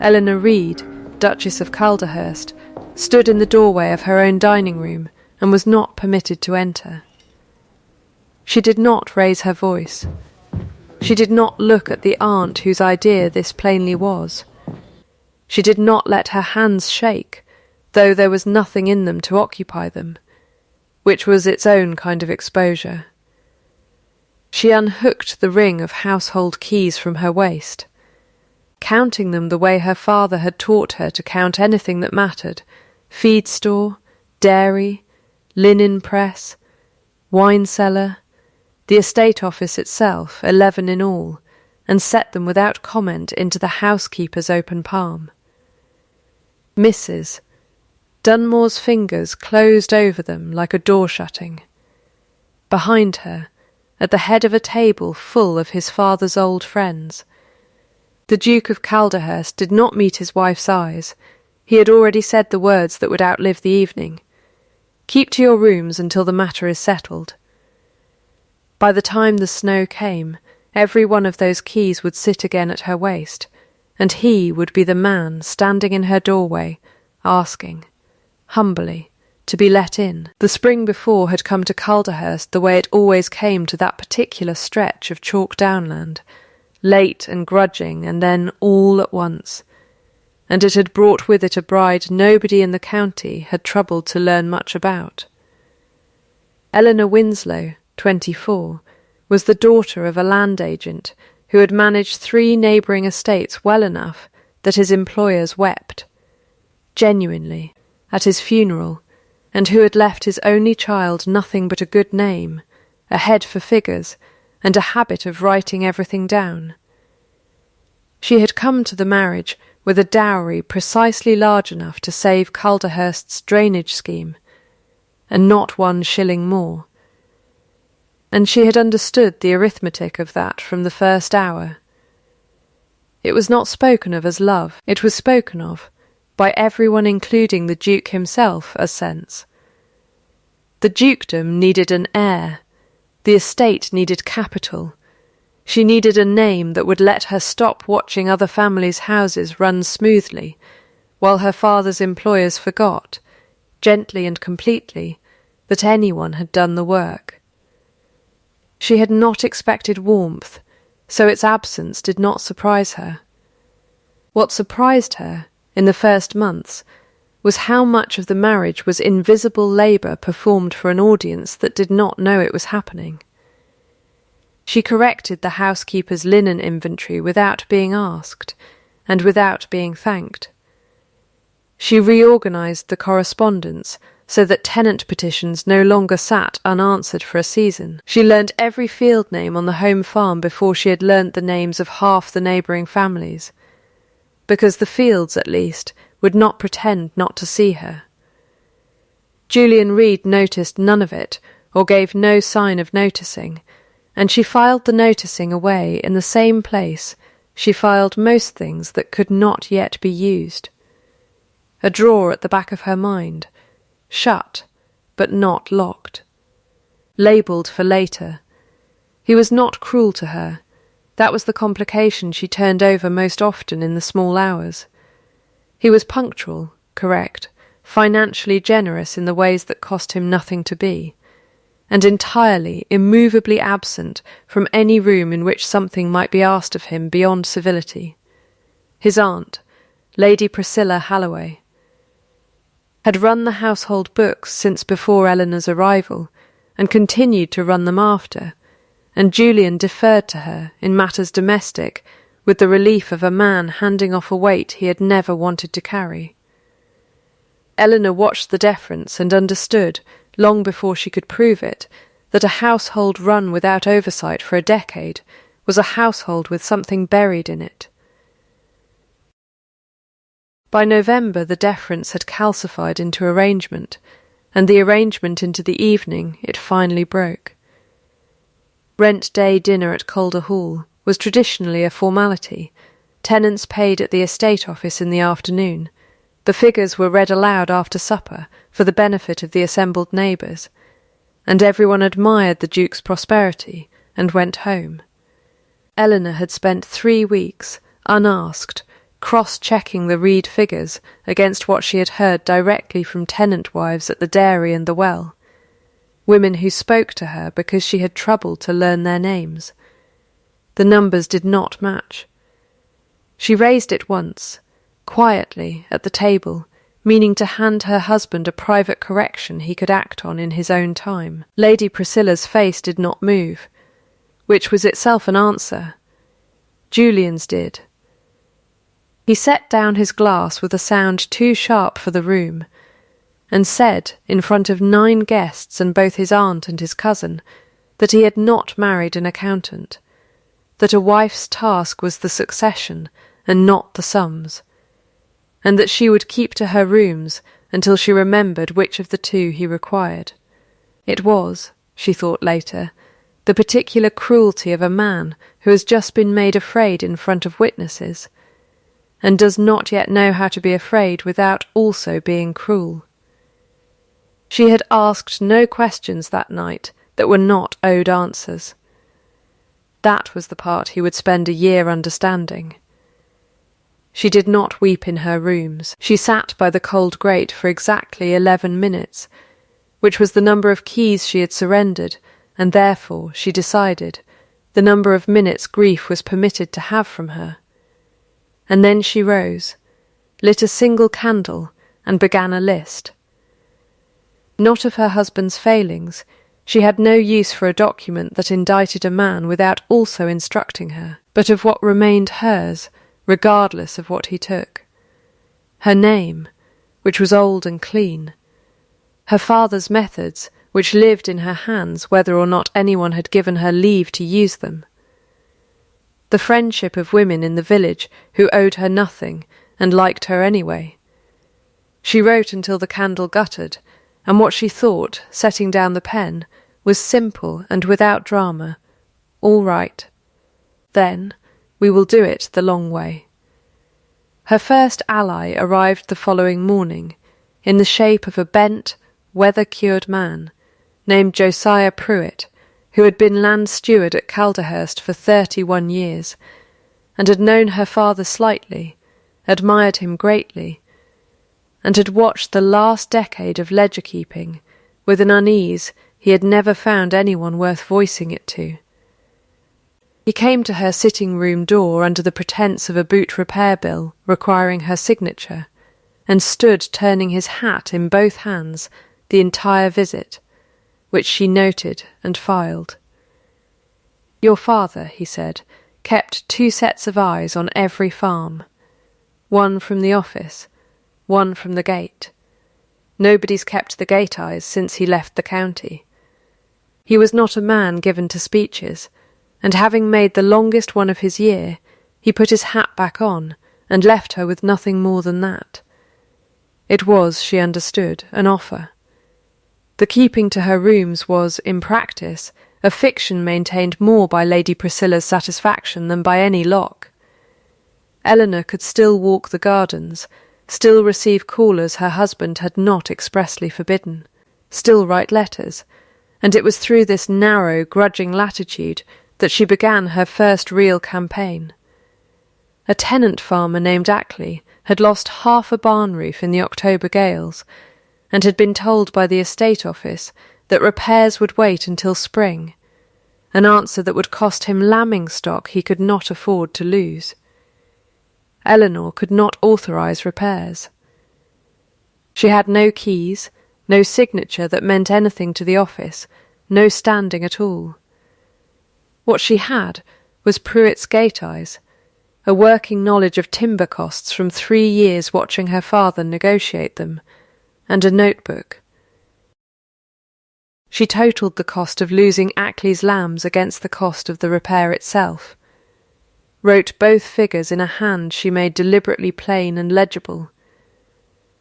Eleanor Reed, Duchess of Calderhurst, stood in the doorway of her own dining room and was not permitted to enter. She did not raise her voice. She did not look at the aunt whose idea this plainly was. She did not let her hands shake, though there was nothing in them to occupy them, which was its own kind of exposure. She unhooked the ring of household keys from her waist, counting them the way her father had taught her to count anything that mattered: feed store, dairy, linen press, wine cellar, the estate office itself, 11 in all, and set them without comment into the housekeeper's open palm. Mrs. Dunmore's fingers closed over them like a door shutting. Behind her, at the head of a table full of his father's old friends, the Duke of Calderhurst did not meet his wife's eyes. He had already said the words that would outlive the evening. "Keep to your rooms until the matter is settled." By the time the snow came, every one of those keys would sit again at her waist, and he would be the man standing in her doorway, asking, humbly, to be let in. The spring before had come to Calderhurst the way it always came to that particular stretch of chalk downland, late and grudging, and then all at once, and it had brought with it a bride nobody in the county had troubled to learn much about. Eleanor Winslow, 24, was the daughter of a land agent who had managed 3 neighbouring estates well enough that his employers wept, genuinely, at his funeral, and who had left his only child nothing but a good name, a head for figures, and a habit of writing everything down. She had come to the marriage with a dowry precisely large enough to save Calderhurst's drainage scheme, and not 1 shilling more. And she had understood the arithmetic of that from the first hour. It was not spoken of as love. It was spoken of, by everyone including the Duke himself, as sense. The dukedom needed an heir. The estate needed capital. She needed a name that would let her stop watching other families' houses run smoothly, while her father's employers forgot, gently and completely, that anyone had done the work. She had not expected warmth, so its absence did not surprise her. What surprised her, in the first months, was how much of the marriage was invisible labour performed for an audience that did not know it was happening. She corrected the housekeeper's linen inventory without being asked, and without being thanked. She reorganised the correspondence so that tenant petitions no longer sat unanswered for a season. She learnt every field name on the home farm before she had learnt the names of half the neighbouring families, because the fields, at least, would not pretend not to see her. Julian Reed noticed none of it, or gave no sign of noticing, and she filed the noticing away in the same place she filed most things that could not yet be used. A drawer at the back of her mind, shut, but not locked. Labelled for later. He was not cruel to her. That was the complication she turned over most often in the small hours. He was punctual, correct, financially generous in the ways that cost him nothing to be, and entirely, immovably absent from any room in which something might be asked of him beyond civility. His aunt, Lady Priscilla Halloway, had run the household books since before Eleanor's arrival, and continued to run them after, and Julian deferred to her in matters domestic with the relief of a man handing off a weight he had never wanted to carry. Eleanor watched the deference and understood, long before she could prove it, that a household run without oversight for a decade was a household with something buried in it. By November the deference had calcified into arrangement, and the arrangement into the evening it finally broke. Rent-day dinner at Calder Hall was traditionally a formality, tenants paid at the estate office in the afternoon. The figures were read aloud after supper for the benefit of the assembled neighbours, and everyone admired the Duke's prosperity and went home. Eleanor had spent 3 weeks, unasked, cross-checking the reed figures against what she had heard directly from tenant wives at the dairy and the well, women who spoke to her because she had troubled to learn their names. The numbers did not match. She raised it once, quietly, at the table, meaning to hand her husband a private correction he could act on in his own time. Lady Priscilla's face did not move, which was itself an answer. Julian's did. He set down his glass with a sound too sharp for the room, and said, in front of 9 guests and both his aunt and his cousin, that he had not married an accountant, that a wife's task was the succession and not the sums, and that she would keep to her rooms until she remembered which of the 2 he required. It was, she thought later, the particular cruelty of a man who has just been made afraid in front of witnesses, and does not yet know how to be afraid without also being cruel. She had asked no questions that night that were not owed answers. That was the part he would spend a year understanding. She did not weep in her rooms. She sat by the cold grate for exactly 11 minutes, which was the number of keys she had surrendered, and therefore, she decided, the number of minutes grief was permitted to have from her. And then she rose, lit a single candle, and began a list. Not of her husband's failings. She had no use for a document that indicted a man without also instructing her, but of what remained hers, regardless of what he took. Her name, which was old and clean. Her father's methods, which lived in her hands whether or not anyone had given her leave to use them. The friendship of women in the village who owed her nothing and liked her anyway. She wrote until the candle guttered, and what she thought, setting down the pen, was simple and without drama. All right. Then, we will do it the long way. Her first ally arrived the following morning, in the shape of a bent, weather-cured man, named Josiah Pruitt, who had been land steward at Calderhurst for 31 years, and had known her father slightly, admired him greatly, and had watched the last decade of ledger-keeping with an unease he had never found anyone worth voicing it to. He came to her sitting-room door under the pretence of a boot repair bill requiring her signature, and stood turning his hat in both hands the entire visit, which she noted and filed. Your father, he said, kept 2 sets of eyes on every farm, one from the office, one from the gate. Nobody's kept the gate eyes since he left the county. He was not a man given to speeches, and having made the longest one of his year, he put his hat back on and left her with nothing more than that. It was, she understood, an offer. The keeping to her rooms was, in practice, a fiction maintained more by Lady Priscilla's satisfaction than by any lock. Eleanor could still walk the gardens, still receive callers her husband had not expressly forbidden, still write letters, and it was through this narrow, grudging latitude that she began her first real campaign. A tenant farmer named Ackley had lost half a barn roof in the October gales, and had been told by the estate office that repairs would wait until spring, an answer that would cost him lambing stock he could not afford to lose. Eleanor could not authorise repairs. She had no keys, no signature that meant anything to the office, no standing at all. What she had was Pruitt's gate eyes, a working knowledge of timber costs from 3 years watching her father negotiate them, and a notebook. She totalled the cost of losing Ackley's lambs against the cost of the repair itself, wrote both figures in a hand she made deliberately plain and legible,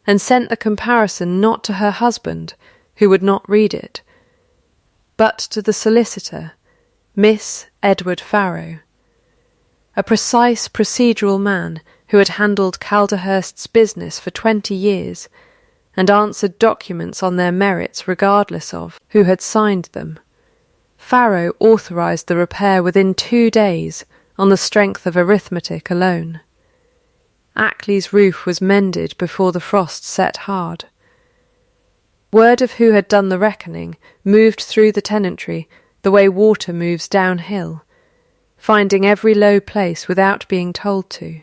and sent the comparison not to her husband, who would not read it, but to the solicitor, Miss Edward Farrow, a precise procedural man who had handled Calderhurst's business for 20 years, and answered documents on their merits regardless of who had signed them. Farrow authorised the repair within 2 days on the strength of arithmetic alone. Ackley's roof was mended before the frost set hard. Word of who had done the reckoning moved through the tenantry the way water moves downhill, finding every low place without being told to.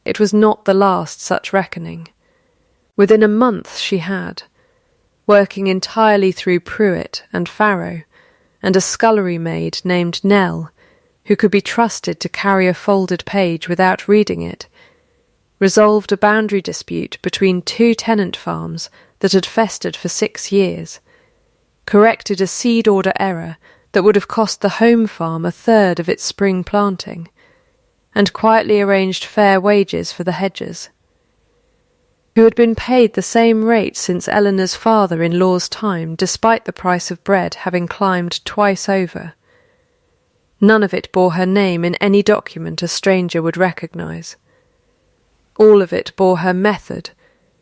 It was not the last such reckoning. Within a month she had, working entirely through Pruitt and Farrow, and a scullery maid named Nell, who could be trusted to carry a folded page without reading it, resolved a boundary dispute between two tenant farms that had festered for 6 years, corrected a seed order error that would have cost the home farm a third of its spring planting, and quietly arranged fair wages for the hedgers, who had been paid the same rate since Eleanor's father-in-law's time, despite the price of bread having climbed twice over. None of it bore her name in any document a stranger would recognise. All of it bore her method,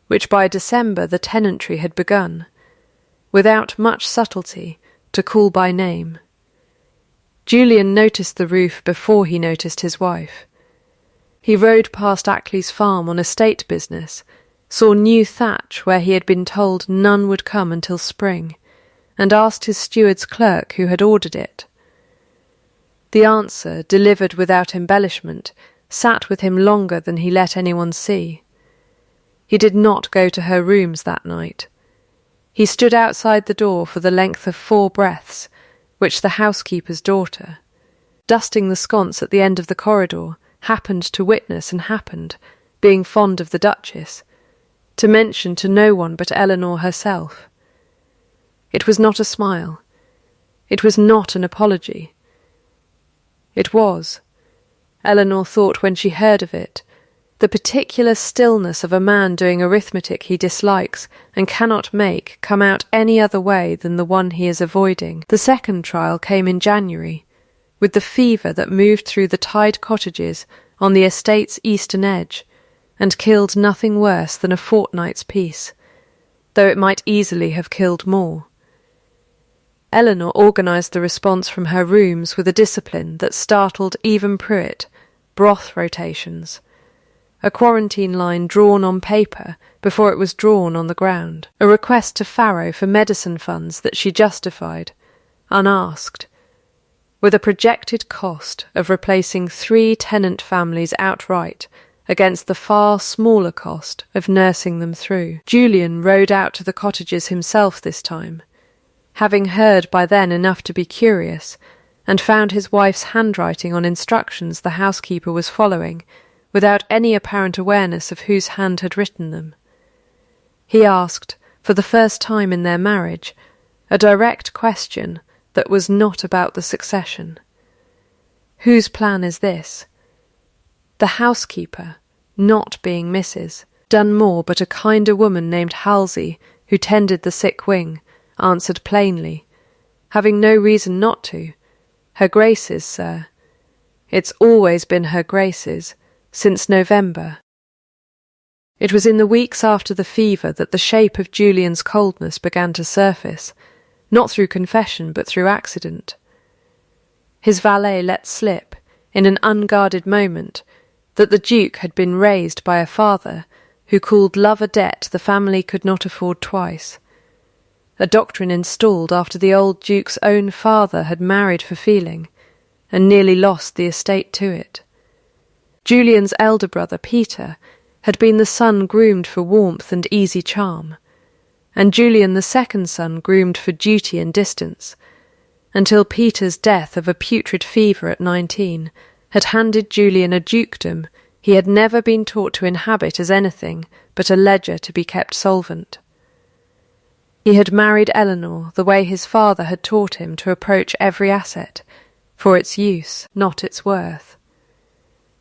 which by December the tenantry had begun, without much subtlety, to call by name. Julian noticed the roof before he noticed his wife. He rode past Ackley's farm on estate business, saw new thatch where he had been told none would come until spring, and asked his steward's clerk who had ordered it. The answer, delivered without embellishment, sat with him longer than he let anyone see. He did not go to her rooms that night. He stood outside the door for the length of 4 breaths, which the housekeeper's daughter, dusting the sconce at the end of the corridor, happened to witness and happened, being fond of the Duchess, to mention to no one but Eleanor herself. It was not a smile. It was not an apology. It was, Eleanor thought when she heard of it, the particular stillness of a man doing arithmetic he dislikes and cannot make come out any other way than the one he is avoiding. The second trial came in January, with the fever that moved through the tied cottages on the estate's eastern edge, and killed nothing worse than a fortnight's peace, though it might easily have killed more. Eleanor organised the response from her rooms with a discipline that startled even Pruitt: broth rotations, a quarantine line drawn on paper before it was drawn on the ground, a request to Farrow for medicine funds that she justified, unasked, with a projected cost of replacing 3 tenant families outright against the far smaller cost of nursing them through. Julian rode out to the cottages himself this time, having heard by then enough to be curious, and found his wife's handwriting on instructions the housekeeper was following, without any apparent awareness of whose hand had written them. He asked, for the first time in their marriage, a direct question that was not about the succession. Whose plan is this? The housekeeper, not being Mrs. Dunmore, but a kinder woman named Halsey, who tended the sick wing, answered plainly, having no reason not to, "Her Grace's, sir. It's always been Her Grace's, since November." It was in the weeks after the fever that the shape of Julian's coldness began to surface, not through confession but through accident. His valet let slip, in an unguarded moment, that the Duke had been raised by a father who called love a debt the family could not afford twice, a doctrine installed after the old Duke's own father had married for feeling, and nearly lost the estate to it. Julian's elder brother, Peter, had been the son groomed for warmth and easy charm, and Julian the second son groomed for duty and distance, until Peter's death of a putrid fever at 19 had handed Julian a dukedom he had never been taught to inhabit as anything but a ledger to be kept solvent. He had married Eleanor the way his father had taught him to approach every asset, for its use, not its worth.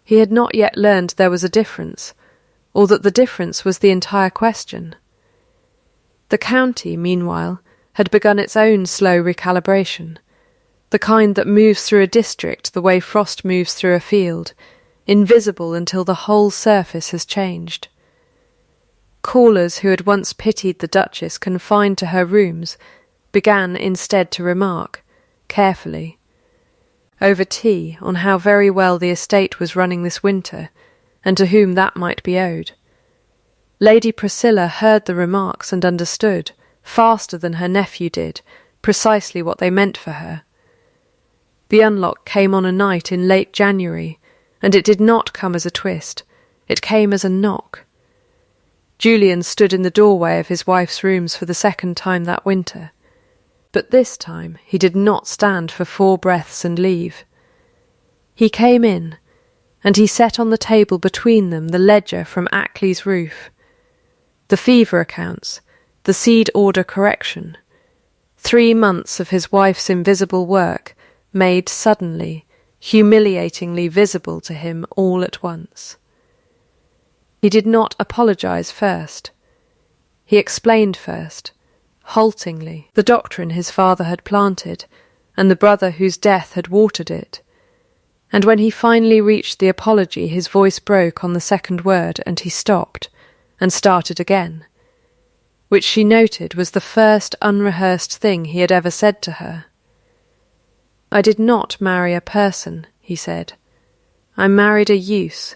He had not yet learned there was a difference, or that the difference was the entire question. The county, meanwhile, had begun its own slow recalibration, the kind that moves through a district the way frost moves through a field, invisible until the whole surface has changed. Callers who had once pitied the Duchess confined to her rooms began instead to remark, carefully, over tea, on how very well the estate was running this winter, and to whom that might be owed. Lady Priscilla heard the remarks and understood, faster than her nephew did, precisely what they meant for her. The unlock came on a night in late January, and it did not come as a twist. It came as a knock. Julian stood in the doorway of his wife's rooms for the second time that winter. But this time he did not stand for 4 breaths and leave. He came in, and he set on the table between them the ledger from Ackley's roof, the fever accounts, the seed order correction, 3 months of his wife's invisible work made suddenly, humiliatingly visible to him all at once. He did not apologize first. He explained first, haltingly, the doctrine his father had planted, and the brother whose death had watered it. And when he finally reached the apology, his voice broke on the second word, and he stopped, and started again, which she noted was the first unrehearsed thing he had ever said to her. "I did not marry a person," he said. "I married a use.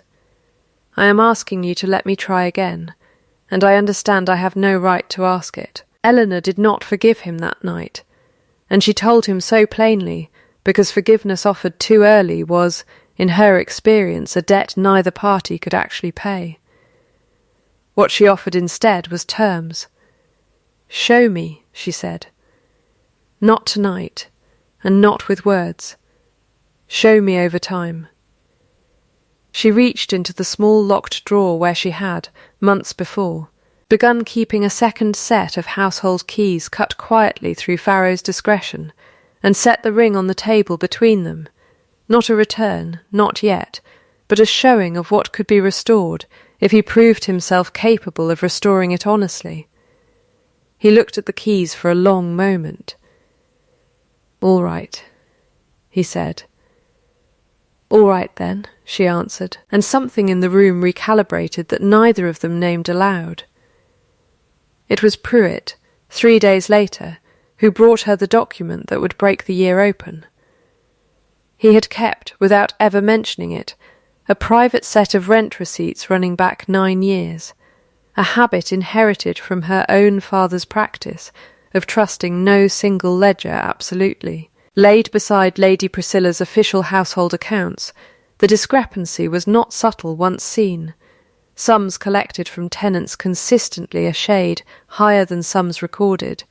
I am asking you to let me try again, and I understand I have no right to ask it." Eleanor did not forgive him that night, and she told him so plainly, because forgiveness offered too early was, in her experience, a debt neither party could actually pay. What she offered instead was terms. "Show me," she said. "Not tonight, and not with words. Show me over time." She reached into the small locked drawer where she had, months before, begun keeping a second set of household keys cut quietly through Farrow's discretion, and set the ring on the table between them, not a return, not yet, but a showing of what could be restored if he proved himself capable of restoring it honestly. He looked at the keys for a long moment. "All right," he said. "All right, then," she answered, and something in the room recalibrated that neither of them named aloud. It was Pruitt, 3 days later, who brought her the document that would break the year open. He had kept, without ever mentioning it, a private set of rent receipts running back 9 years, a habit inherited from her own father's practice of trusting no single ledger absolutely. Laid beside Lady Priscilla's official household accounts, the discrepancy was not subtle once seen, sums collected from tenants consistently a shade higher than sums recorded,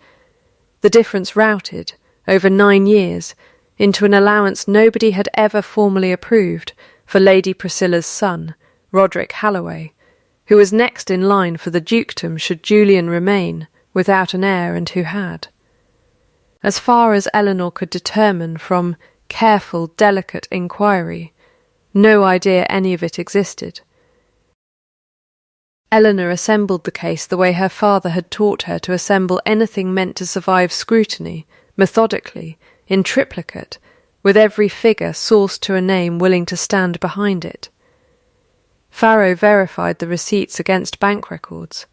the difference routed, over 9 years, into an allowance nobody had ever formally approved for Lady Priscilla's son, Roderick Halloway, who was next in line for the dukedom should Julian remain, without an heir, and who had. As far as Eleanor could determine from careful, delicate inquiry, no idea any of it existed. Eleanor assembled the case the way her father had taught her to assemble anything meant to survive scrutiny, methodically, in triplicate, with every figure sourced to a name willing to stand behind it. Farrow verified the receipts against bank records.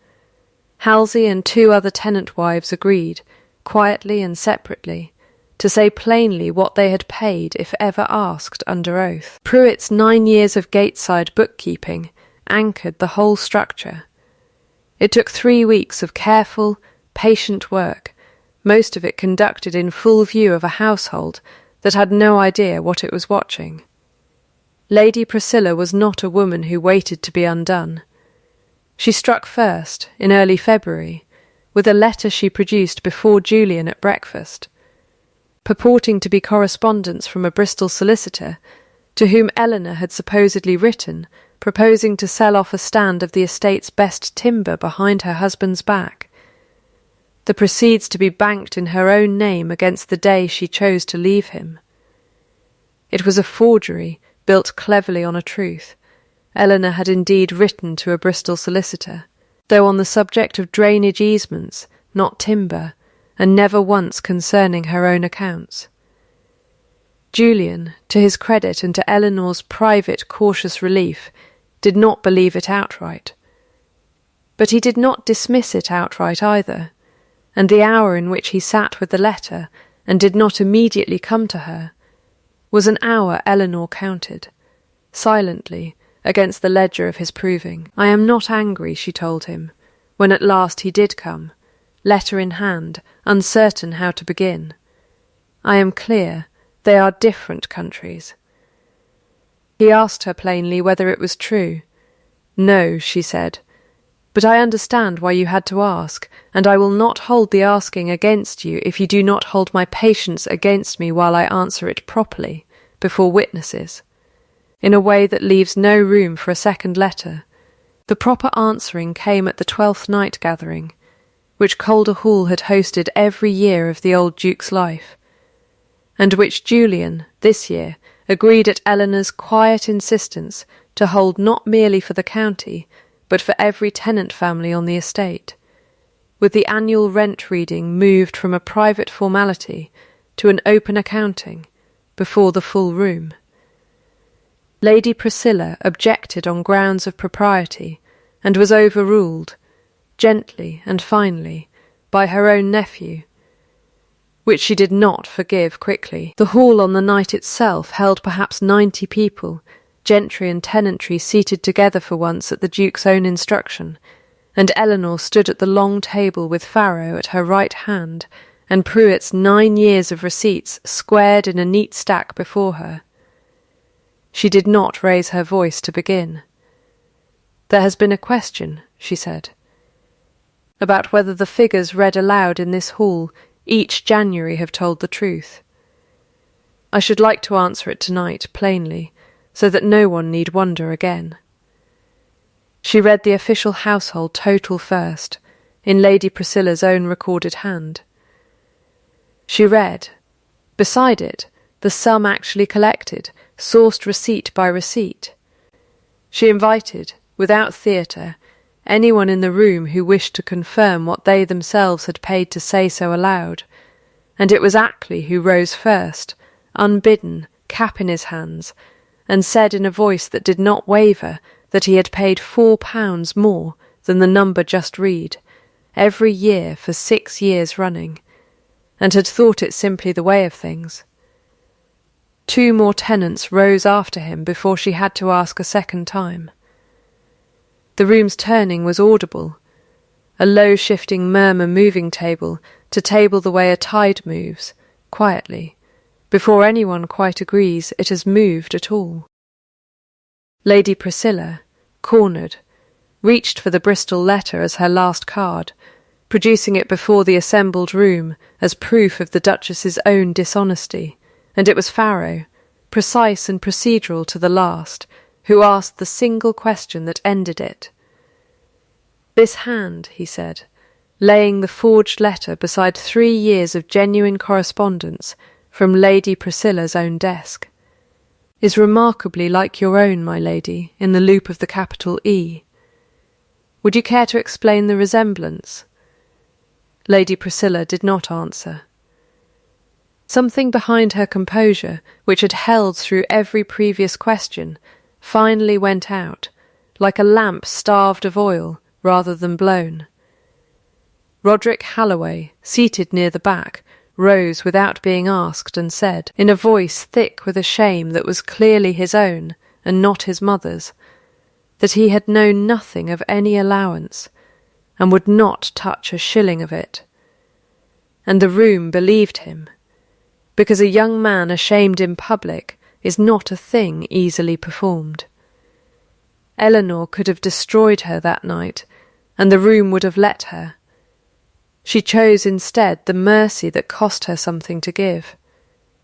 Halsey and 2 other tenant wives agreed, quietly and separately, to say plainly what they had paid if ever asked under oath. Pruitt's 9 years of gateside bookkeeping anchored the whole structure. It took 3 weeks of careful, patient work, most of it conducted in full view of a household that had no idea what it was watching. Lady Priscilla was not a woman who waited to be undone. She struck first, in early February, with a letter she produced before Julian at breakfast, purporting to be correspondence from a Bristol solicitor, to whom Eleanor had supposedly written, proposing to sell off a stand of the estate's best timber behind her husband's back. The proceeds to be banked in her own name against the day she chose to leave him. It was a forgery, built cleverly on a truth. Eleanor had indeed written to a Bristol solicitor, though on the subject of drainage easements, not timber, and never once concerning her own accounts. Julian, to his credit and to Eleanor's private cautious relief, did not believe it outright. But he did not dismiss it outright either, and the hour in which he sat with the letter and did not immediately come to her was an hour Eleanor counted, silently, against the ledger of his proving. "I am not angry," she told him, when at last he did come, letter in hand, uncertain how to begin. "I am clear, they are different countries." He asked her plainly whether it was true. "No," she said, "but I understand why you had to ask, and I will not hold the asking against you if you do not hold my patience against me while I answer it properly, before witnesses, in a way that leaves no room for a second letter." The proper answering came at the 12th night gathering, which Calder Hall had hosted every year of the old Duke's life, and which Julian, this year, agreed at Eleanor's quiet insistence to hold not merely for the county, but for every tenant family on the estate, with the annual rent reading moved from a private formality to an open accounting before the full room. Lady Priscilla objected on grounds of propriety, and was overruled, gently and finely, by her own nephew, which she did not forgive quickly. The hall on the night itself held perhaps 90 people, gentry and tenantry seated together for once at the Duke's own instruction, and Eleanor stood at the long table with Farrow at her right hand, and Pruitt's 9 years of receipts squared in a neat stack before her. She did not raise her voice to begin. "There has been a question," she said, "about whether the figures read aloud in this hall each January have told the truth. I should like to answer it tonight, plainly, so that no one need wonder again." She read the official household total first, in Lady Priscilla's own recorded hand. She read, beside it, the sum actually collected, sourced receipt by receipt. She invited, without theatre, anyone in the room who wished to confirm what they themselves had paid to say so aloud, and it was Ackley who rose first, unbidden, cap in his hands, and said in a voice that did not waver that he had paid £4 more than the number just read, every year for 6 years running, and had thought it simply the way of things. 2 more tenants rose after him before she had to ask a second time. The room's turning was audible, a low shifting murmur moving table to table the way a tide moves, quietly, before anyone quite agrees it has moved at all. Lady Priscilla, cornered, reached for the Bristol letter as her last card, producing it before the assembled room as proof of the Duchess's own dishonesty, and it was Farrow, precise and procedural to the last, who asked the single question that ended it. "This hand," he said, laying the forged letter beside 3 years of genuine correspondence from Lady Priscilla's own desk, "is remarkably like your own, my lady, in the loop of the capital E. Would you care to explain the resemblance?" Lady Priscilla did not answer. Something behind her composure, which had held through every previous question, finally went out, like a lamp starved of oil rather than blown. Roderick Halloway, seated near the back, rose without being asked and said, in a voice thick with a shame that was clearly his own and not his mother's, that he had known nothing of any allowance, and would not touch a shilling of it. And the room believed him, because a young man ashamed in public is not a thing easily performed. Eleanor could have destroyed her that night, and the room would have let her. She chose instead the mercy that cost her something to give.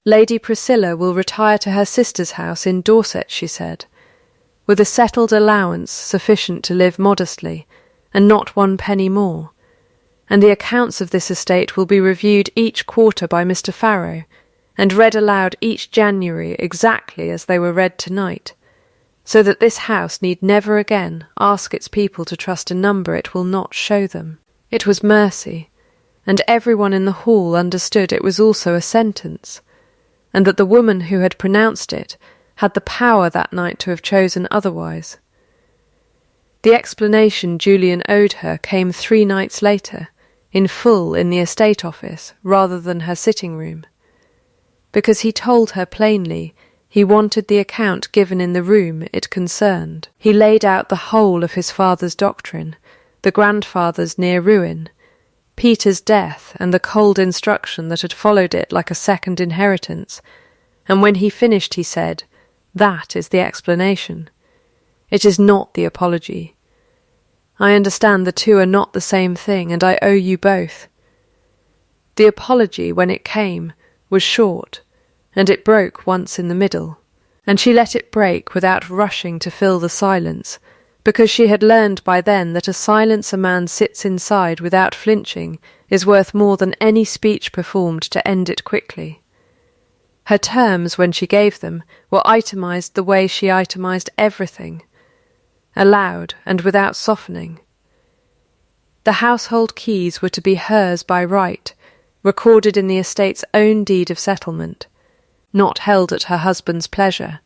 "Lady Priscilla will retire to her sister's house in Dorset," she said, "with a settled allowance sufficient to live modestly, and not 1 penny more, and the accounts of this estate will be reviewed each quarter by Mr. Farrow, and read aloud each January exactly as they were read tonight, so that this house need never again ask its people to trust a number it will not show them." It was mercy, and everyone in the hall understood it was also a sentence, and that the woman who had pronounced it had the power that night to have chosen otherwise. The explanation Julian owed her came 3 nights later, in full in the estate office rather than her sitting-room, because he told her plainly He wanted the account given in the room it concerned. He laid out the whole of his father's doctrine, the grandfather's near ruin, Peter's death and the cold instruction that had followed it like a second inheritance, and when he finished he said, "That is the explanation. It is not the apology. I understand the two are not the same thing, and I owe you both." The apology, when it came, was short, and it broke once in the middle, and she let it break without rushing to fill the silence, because she had learned by then that a silence a man sits inside without flinching is worth more than any speech performed to end it quickly. Her terms, when she gave them, were itemized the way she itemized everything, aloud and without softening. The household keys were to be hers by right, recorded in the estate's own deed of settlement, not held at her husband's pleasure.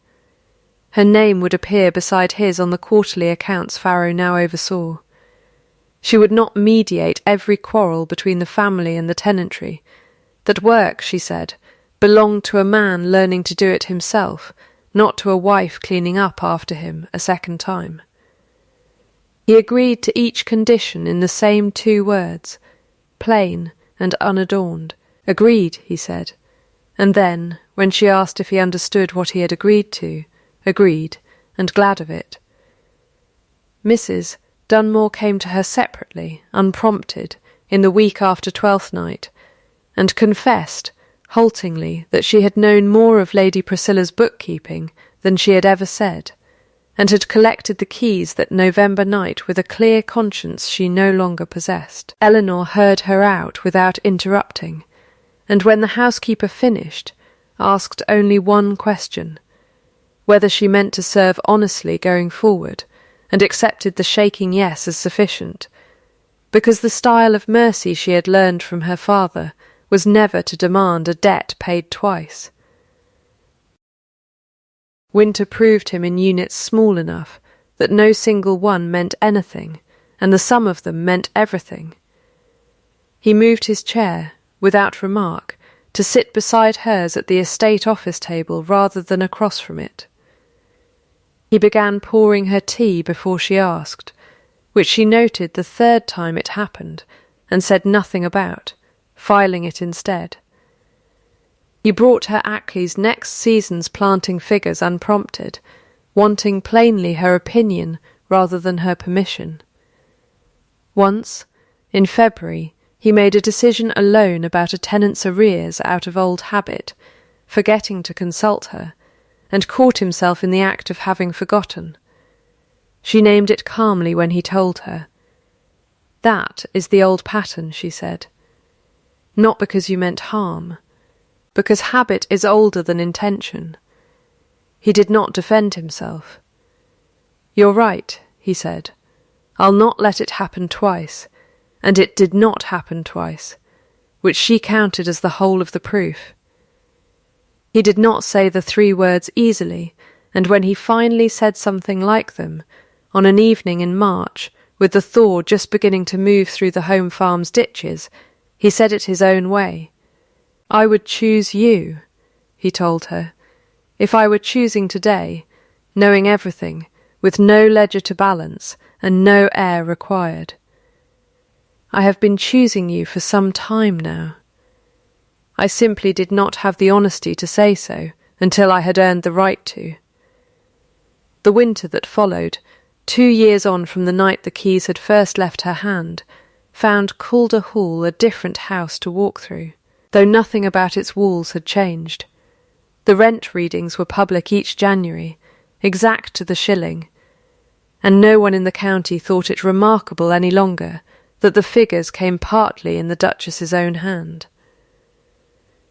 Her name would appear beside his on the quarterly accounts Farrow now oversaw. She would not mediate every quarrel between the family and the tenantry. That work, she said, belonged to a man learning to do it himself, not to a wife cleaning up after him a second time. He agreed to each condition in the same 2 words, plain and unadorned. "Agreed," he said, and then, when she asked if he understood what he had agreed to, agreed, and glad of it. Mrs. Dunmore came to her separately, unprompted, in the week after Twelfth Night, and confessed, haltingly, that she had known more of Lady Priscilla's bookkeeping than she had ever said, and had collected the keys that November night with a clear conscience she no longer possessed. Eleanor heard her out without interrupting, and when the housekeeper finished, asked only one question, whether she meant to serve honestly going forward, and accepted the shaking yes as sufficient, because the style of mercy she had learned from her father was never to demand a debt paid twice. Winter proved him in units small enough that no single one meant anything, and the sum of them meant everything. He moved his chair, without remark, to sit beside hers at the estate office table rather than across from it. He began pouring her tea before she asked, which she noted the 3rd time it happened, and said nothing about, filing it instead. He brought her Ackley's next season's planting figures unprompted, wanting plainly her opinion rather than her permission. Once, in February, he made a decision alone about a tenant's arrears out of old habit, forgetting to consult her, and caught himself in the act of having forgotten. She named it calmly when he told her. "That is the old pattern," she said. "Not because you meant harm, because habit is older than intention." He did not defend himself. "You're right," he said. "I'll not let it happen twice," and it did not happen twice, which she counted as the whole of the proof. He did not say the 3 words easily, and when he finally said something like them, on an evening in March, with the thaw just beginning to move through the home farm's ditches, he said it his own way. "I would choose you," he told her, "if I were choosing today, knowing everything, with no ledger to balance and no heir required. I have been choosing you for some time now. I simply did not have the honesty to say so until I had earned the right to." The winter that followed, 2 years on from the night the keys had first left her hand, found Calder Hall a different house to walk through, though nothing about its walls had changed. The rent readings were public each January, exact to the shilling, and no one in the county thought it remarkable any longer that the figures came partly in the Duchess's own hand.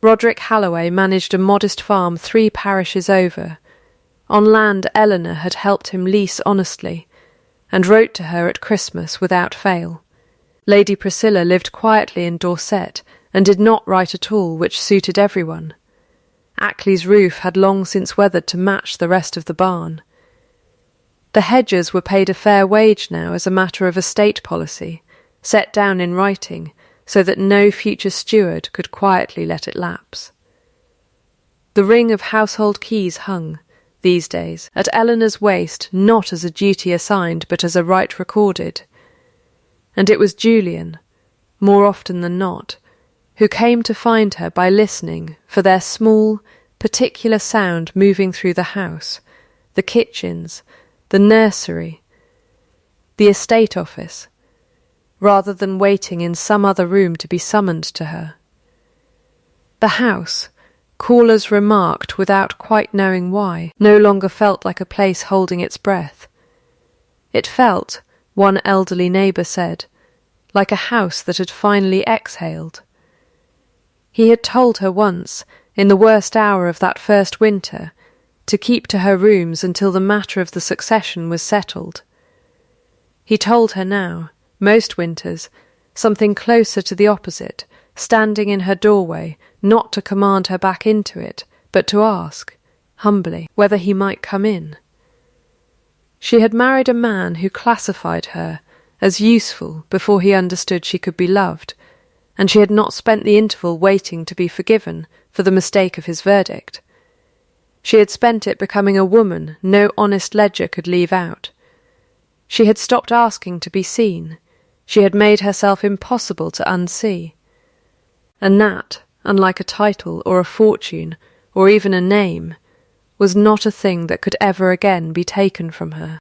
Roderick Halloway managed a modest farm 3 parishes over, on land Eleanor had helped him lease honestly, and wrote to her at Christmas without fail. Lady Priscilla lived quietly in Dorset, and did not write at all, which suited everyone. Ackley's roof had long since weathered to match the rest of the barn. The Hedgers were paid a fair wage now as a matter of estate policy, set down in writing, so that no future steward could quietly let it lapse. The ring of household keys hung, these days, at Eleanor's waist, not as a duty assigned, but as a right recorded. And it was Julian, more often than not, who came to find her by listening for their small, particular sound moving through the house, the kitchens, the nursery, the estate office, rather than waiting in some other room to be summoned to her. The house, callers remarked without quite knowing why, no longer felt like a place holding its breath. It felt, one elderly neighbour said, like a house that had finally exhaled. He had told her once, in the worst hour of that first winter, to keep to her rooms until the matter of the succession was settled. He told her now, most winters, something closer to the opposite, standing in her doorway, not to command her back into it, but to ask, humbly, whether he might come in. She had married a man who classified her as useful before he understood she could be loved, and she had not spent the interval waiting to be forgiven for the mistake of his verdict. She had spent it becoming a woman no honest ledger could leave out. She had stopped asking to be seen. She had made herself impossible to unsee. And that, unlike a title or a fortune or even a name, was not a thing that could ever again be taken from her.